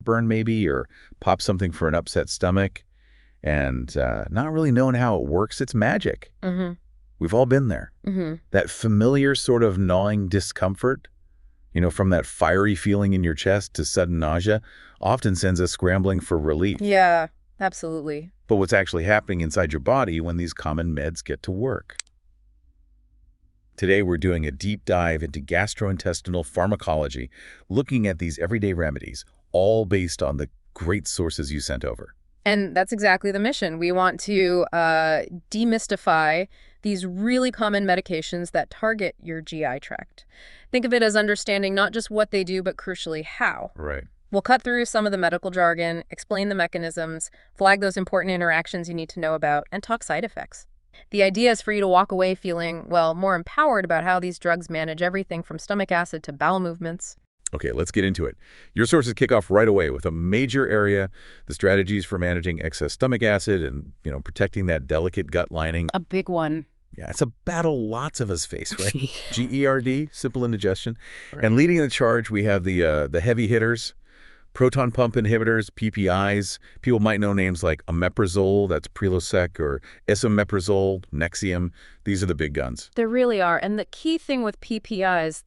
heartburn maybe, or pop something for an upset stomach, and not really knowing how it works. It's magic. Mm-hmm. We've all been there. Mm-hmm. That familiar sort of gnawing discomfort, from that fiery feeling in your chest to sudden nausea, often sends us scrambling for relief. Yeah, absolutely. But what's actually happening inside your body when these common meds get to work? Today, we're doing a deep dive into gastrointestinal pharmacology, looking at these everyday remedies, all based on the great sources you sent over. And that's exactly the mission. We want to demystify these really common medications that target your GI tract. Think of it as understanding not just what they do, but crucially how. Right. We'll cut through some of the medical jargon, explain the mechanisms, flag those important interactions you need to know about, and talk side effects. The idea is for you to walk away feeling, well, more empowered about how these drugs manage everything from stomach acid to bowel movements. Okay, let's get into it. Your sources kick off right away with a major area, the strategies for managing excess stomach acid and, protecting that delicate gut lining. A big one. Yeah, it's a battle lots of us face, right? GERD, simple indigestion. Right. And leading the charge, we have the heavy hitters, proton pump inhibitors, PPIs. People might know names like omeprazole, that's Prilosec, or esomeprazole, Nexium. These are the big guns. There really are. And the key thing with PPIs,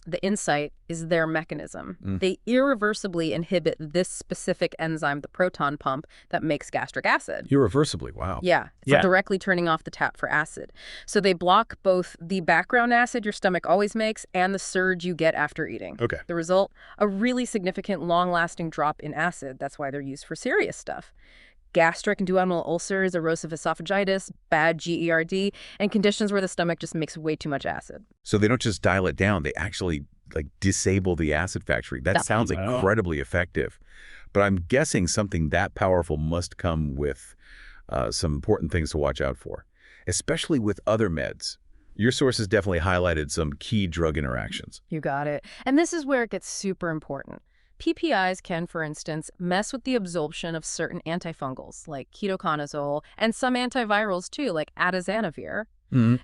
the insight is their mechanism. They irreversibly inhibit this specific enzyme, the proton pump, that makes gastric acid. Irreversibly, wow. Yeah, it's directly turning off the tap for acid. So they block both the background acid your stomach always makes and the surge you get after eating. Okay. The result, a really significant, long-lasting drop in acid. That's why they're used for serious stuff. Gastric and duodenal ulcers, erosive esophagitis, bad GERD, and conditions where the stomach just makes way too much acid. So they don't just dial it down, they actually disable the acid factory. That sounds incredibly effective. But I'm guessing something that powerful must come with some important things to watch out for, especially with other meds. Your sources definitely highlighted some key drug interactions. You got it. And this is where it gets super important. PPIs can, for instance, mess with the absorption of certain antifungals, like ketoconazole, and some antivirals, too, like atazanavir.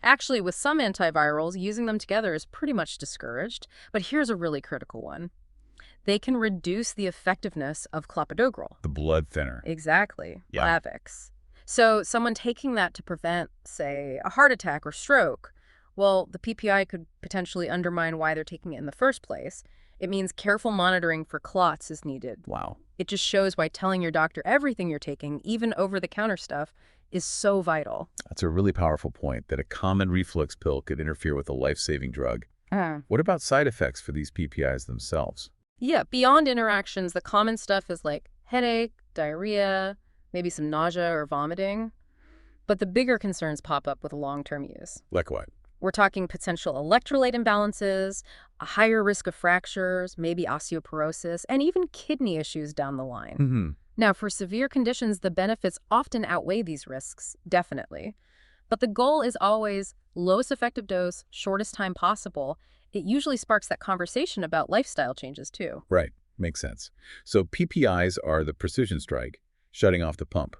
Actually, with some antivirals, using them together is pretty much discouraged. But here's a really critical one. They can reduce the effectiveness of clopidogrel. The blood thinner. Exactly. Yeah. Plavix. So someone taking that to prevent, say, a heart attack or stroke, well, the PPI could potentially undermine why they're taking it in the first place. It means careful monitoring for clots is needed. Wow. It just shows why telling your doctor everything you're taking, even over-the-counter stuff, is so vital. That's a really powerful point, that a common reflux pill could interfere with a life-saving drug. What about side effects for these PPIs themselves? Yeah, beyond interactions, the common stuff is like headache, diarrhea, maybe some nausea or vomiting. But the bigger concerns pop up with long-term use. Like what? We're talking potential electrolyte imbalances, a higher risk of fractures, maybe osteoporosis, and even kidney issues down the line. Now, for severe conditions, the benefits often outweigh these risks, definitely. But the goal is always lowest effective dose, shortest time possible. It usually sparks that conversation about lifestyle changes, too. Right. Makes sense. So PPIs are the precision strike, shutting off the pump.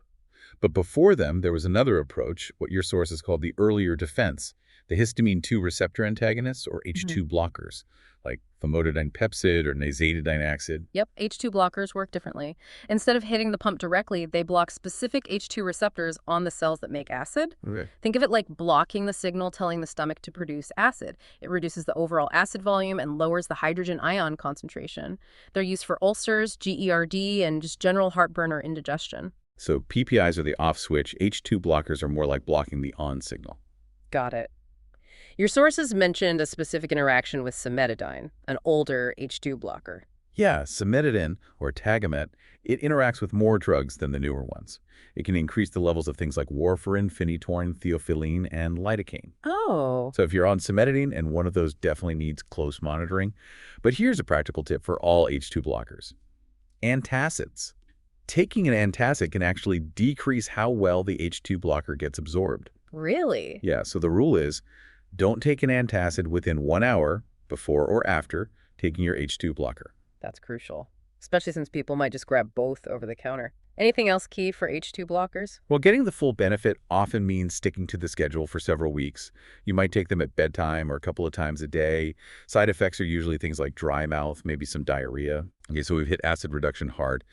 But before them, there was another approach, what your sources called the earlier defense, the histamine 2 receptor antagonists, or H2 blockers, like famotidine pepsid or nazatidine acid. Yep, H2 blockers work differently. Instead of hitting the pump directly, they block specific H2 receptors on the cells that make acid. Okay. Think of it like blocking the signal telling the stomach to produce acid. It reduces the overall acid volume and lowers the hydrogen ion concentration. They're used for ulcers, GERD, and just general heartburn or indigestion. So PPIs are the off switch, H2 blockers are more like blocking the on signal. Got it. Your sources mentioned a specific interaction with cimetidine, an older H2 blocker. Yeah, cimetidine, or Tagamet, it interacts with more drugs than the newer ones. It can increase the levels of things like warfarin, phenytoin, theophylline, and lidocaine. Oh. So if you're on cimetidine, and one of those definitely needs close monitoring. But here's a practical tip for all H2 blockers. Antacids. Taking an antacid can actually decrease how well the H2 blocker gets absorbed. Really? Yeah, so the rule is, don't take an antacid within 1 hour before or after taking your H2 blocker. That's crucial, especially since people might just grab both over the counter. Anything else key for H2 blockers? Well, getting the full benefit often means sticking to the schedule for several weeks. You might take them at bedtime or a couple of times a day. Side effects are usually things like dry mouth, maybe some diarrhea. Okay, so we've hit acid reduction hard.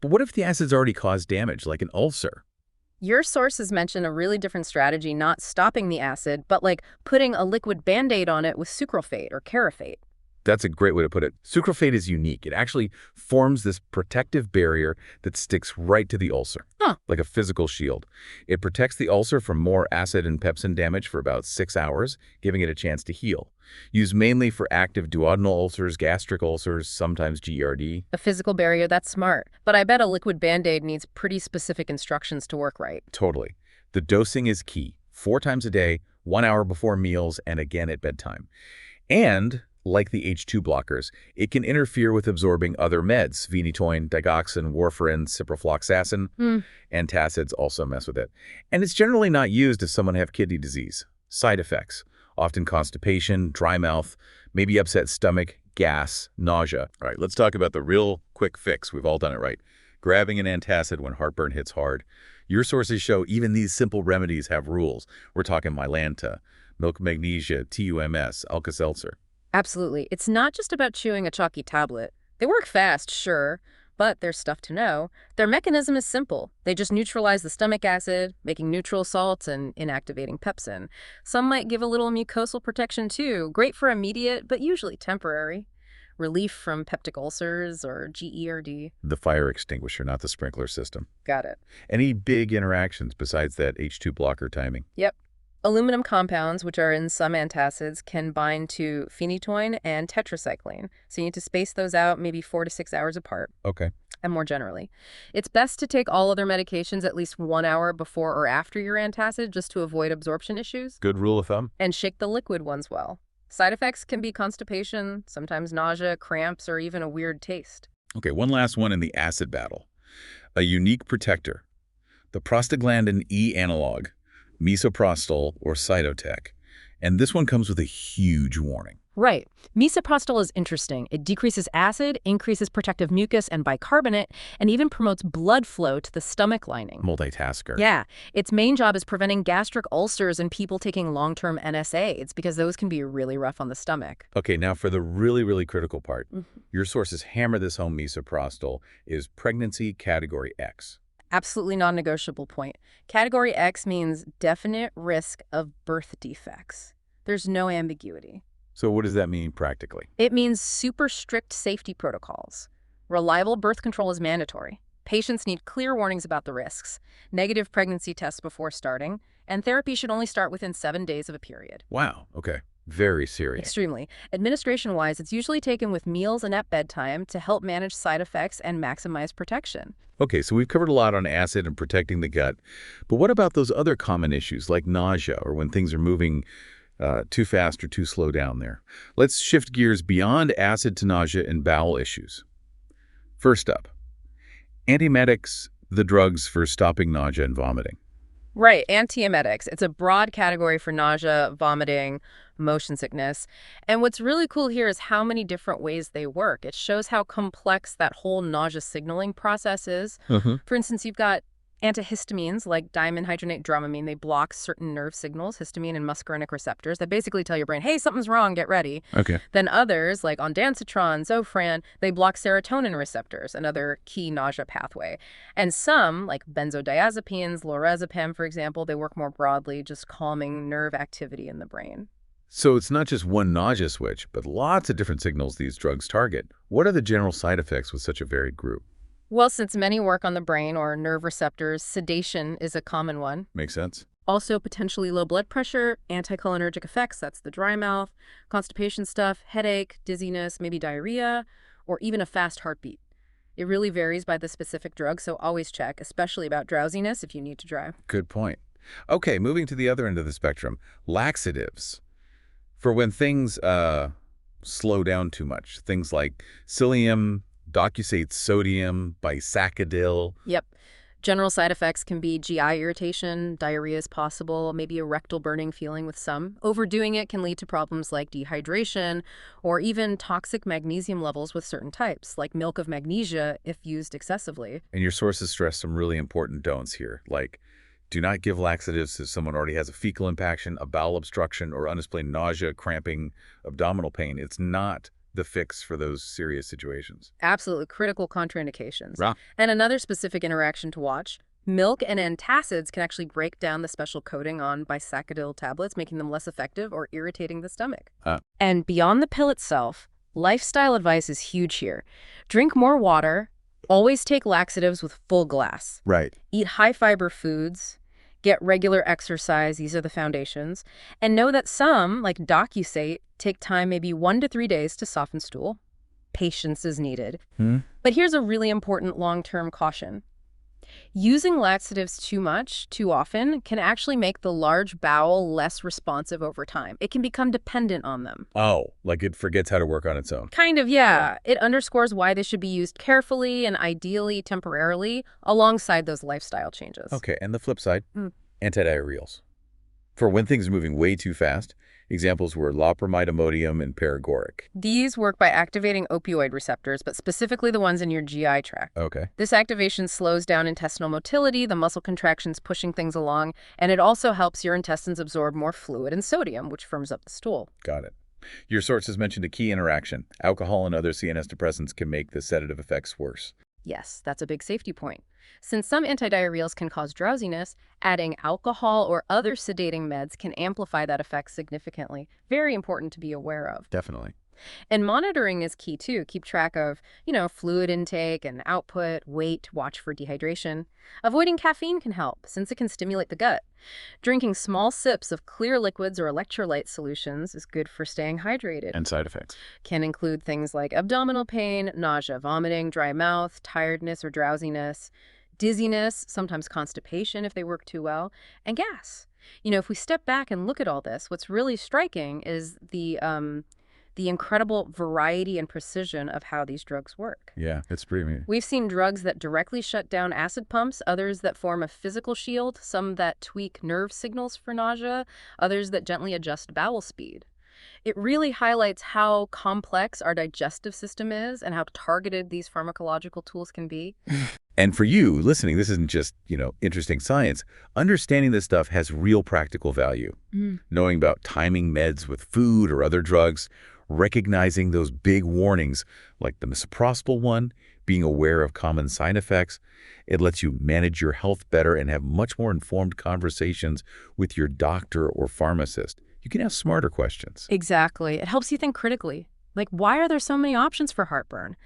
But what if the acid's already caused damage, like an ulcer? Your sources mention a really different strategy, not stopping the acid, but like putting a liquid Band-Aid on it with sucralfate or carafate. That's a great way to put it. Sucralfate is unique. It actually forms this protective barrier that sticks right to the ulcer, Huh. like a physical shield. It protects the ulcer from more acid and pepsin damage for about 6 hours, giving it a chance to heal. Used mainly for active duodenal ulcers, gastric ulcers, sometimes GERD. A physical barrier, that's smart. But I bet a liquid Band-Aid needs pretty specific instructions to work right. Totally. The dosing is key. 4 times a day, 1 hour before meals, and again at bedtime. And like the H2 blockers, it can interfere with absorbing other meds. Phenytoin, digoxin, warfarin, ciprofloxacin, antacids also mess with it. And it's generally not used if someone have kidney disease. Side effects, often constipation, dry mouth, maybe upset stomach, gas, nausea. All right, let's talk about the real quick fix. We've all done it right. Grabbing an antacid when heartburn hits hard. Your sources show even these simple remedies have rules. We're talking Mylanta, milk magnesia, TUMS, Alka-Seltzer. Absolutely. It's not just about chewing a chalky tablet. They work fast, sure, but there's stuff to know. Their mechanism is simple. They just neutralize the stomach acid, making neutral salts and inactivating pepsin. Some might give a little mucosal protection too, great for immediate, but usually temporary. Relief from peptic ulcers or GERD. The fire extinguisher, not the sprinkler system. Got it. Any big interactions besides that H2 blocker timing? Yep. Aluminum compounds, which are in some antacids, can bind to phenytoin and tetracycline. So you need to space those out maybe 4 to 6 hours apart. Okay. And more generally, it's best to take all other medications at least 1 hour before or after your antacid just to avoid absorption issues. Good rule of thumb. And shake the liquid ones well. Side effects can be constipation, sometimes nausea, cramps, or even a weird taste. Okay, one last one in the acid battle. A unique protector. The prostaglandin E analog, misoprostol or Cytotec. And this one comes with a huge warning. Right. Misoprostol is interesting. It decreases acid, increases protective mucus and bicarbonate, and even promotes blood flow to the stomach lining. Multitasker. Yeah. Its main job is preventing gastric ulcers in people taking long-term NSAIDs because those can be really rough on the stomach. Okay, now for the really, really critical part. Your sources hammer this home. Misoprostol is pregnancy category X. Absolutely non-negotiable point. Category X means definite risk of birth defects. There's no ambiguity. So what does that mean practically? It means super strict safety protocols. Reliable birth control is mandatory. Patients need clear warnings about the risks, negative pregnancy tests before starting, and therapy should only start within 7 days of a period. Wow, okay. Very serious. Extremely. Administration-wise, it's usually taken with meals and at bedtime to help manage side effects and maximize protection. Okay, so we've covered a lot on acid and protecting the gut. But what about those other common issues like nausea or when things are moving too fast or too slow down there? Let's shift gears beyond acid to nausea and bowel issues. First up, antiemetics, the drugs for stopping nausea and vomiting. Right, antiemetics. It's a broad category for nausea, vomiting, motion sickness. And what's really cool here is how many different ways they work. It shows how complex that whole nausea signaling process is. For instance, you've got antihistamines like dimenhydrinate dramamine. They block certain nerve signals, histamine and muscarinic receptors that basically tell your brain, hey, something's wrong, get ready. Okay. Then others like ondansetron, Zofran, they block serotonin receptors, another key nausea pathway. And some, like benzodiazepines, lorazepam, for example, they work more broadly, just calming nerve activity in the brain. So it's not just one nausea switch, but lots of different signals these drugs target. What are the general side effects with such a varied group? Well, since many work on the brain or nerve receptors, sedation is a common one. Makes sense. Also, potentially low blood pressure, anticholinergic effects, that's the dry mouth, constipation stuff, headache, dizziness, maybe diarrhea, or even a fast heartbeat. It really varies by the specific drug, so always check, especially about drowsiness if you need to drive. Good point. Okay, moving to the other end of the spectrum, laxatives. For when things slow down too much, things like psyllium, docusate sodium, bisacodil. Yep. General side effects can be GI irritation, diarrhea is possible, maybe a rectal burning feeling with some. Overdoing it can lead to problems like dehydration or even toxic magnesium levels with certain types, like milk of magnesia if used excessively. And your sources stress some really important don'ts here, like do not give laxatives if someone already has a fecal impaction, a bowel obstruction, or unexplained nausea, cramping, abdominal pain. It's not the fix for those serious situations. Absolutely critical contraindications. Right. And another specific interaction to watch, milk and antacids can actually break down the special coating on bisaccadil tablets, making them less effective or irritating the stomach. And beyond the pill itself, lifestyle advice is huge here. Drink more water, always take laxatives with full glass. Right. Eat high-fiber foods, get regular exercise, these are the foundations, and know that some, like DocuSate, take time maybe 1 to 3 days to soften stool. Patience is needed. But here's a really important long-term caution. Using laxatives too much, too often, can actually make the large bowel less responsive over time. It can become dependent on them. Oh, like it forgets how to work on its own. Kind of, yeah. It underscores why they should be used carefully and ideally temporarily alongside those lifestyle changes. Okay, and the flip side, antidiarrheals. For when things are moving way too fast, examples were loperamide, Imodium, and paregoric. These work by activating opioid receptors, but specifically the ones in your GI tract. Okay. This activation slows down intestinal motility, the muscle contractions pushing things along, and it also helps your intestines absorb more fluid and sodium, which firms up the stool. Got it. Your sources mentioned a key interaction. Alcohol and other CNS depressants can make the sedative effects worse. Yes, that's a big safety point. Since some antidiarrheals can cause drowsiness, adding alcohol or other sedating meds can amplify that effect significantly. Very important to be aware of. Definitely. And monitoring is key too. Keep track of, fluid intake and output, weight, watch for dehydration. Avoiding caffeine can help since it can stimulate the gut. Drinking small sips of clear liquids or electrolyte solutions is good for staying hydrated. And side effects. Can include things like abdominal pain, nausea, vomiting, dry mouth, tiredness or drowsiness, dizziness, sometimes constipation if they work too well, and gas. If we step back and look at all this, what's really striking is the incredible variety and precision of how these drugs work. Yeah, it's pretty amazing. We've seen drugs that directly shut down acid pumps, others that form a physical shield, some that tweak nerve signals for nausea, others that gently adjust bowel speed. It really highlights how complex our digestive system is and how targeted these pharmacological tools can be. And for you listening, this isn't just, interesting science. Understanding this stuff has real practical value. Knowing about timing meds with food or other drugs, recognizing those big warnings like the misoprostol one, being aware of common side effects, it lets you manage your health better and have much more informed conversations with your doctor or pharmacist. You can ask smarter questions. Exactly. It helps you think critically. Like, why are there so many options for heartburn?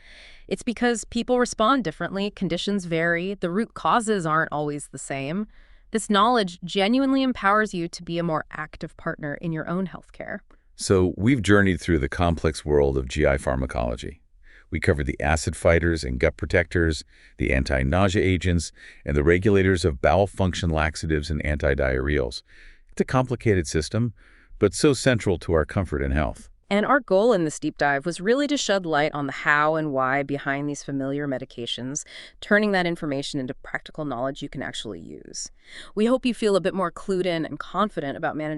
It's because people respond differently, conditions vary, the root causes aren't always the same. This knowledge genuinely empowers you to be a more active partner in your own healthcare. So we've journeyed through the complex world of GI pharmacology. We covered the acid fighters and gut protectors, the anti-nausea agents, and the regulators of bowel function laxatives and antidiarrheals. It's a complicated system, but so central to our comfort and health. And our goal in this deep dive was really to shed light on the how and why behind these familiar medications, turning that information into practical knowledge you can actually use. We hope you feel a bit more clued in and confident about managing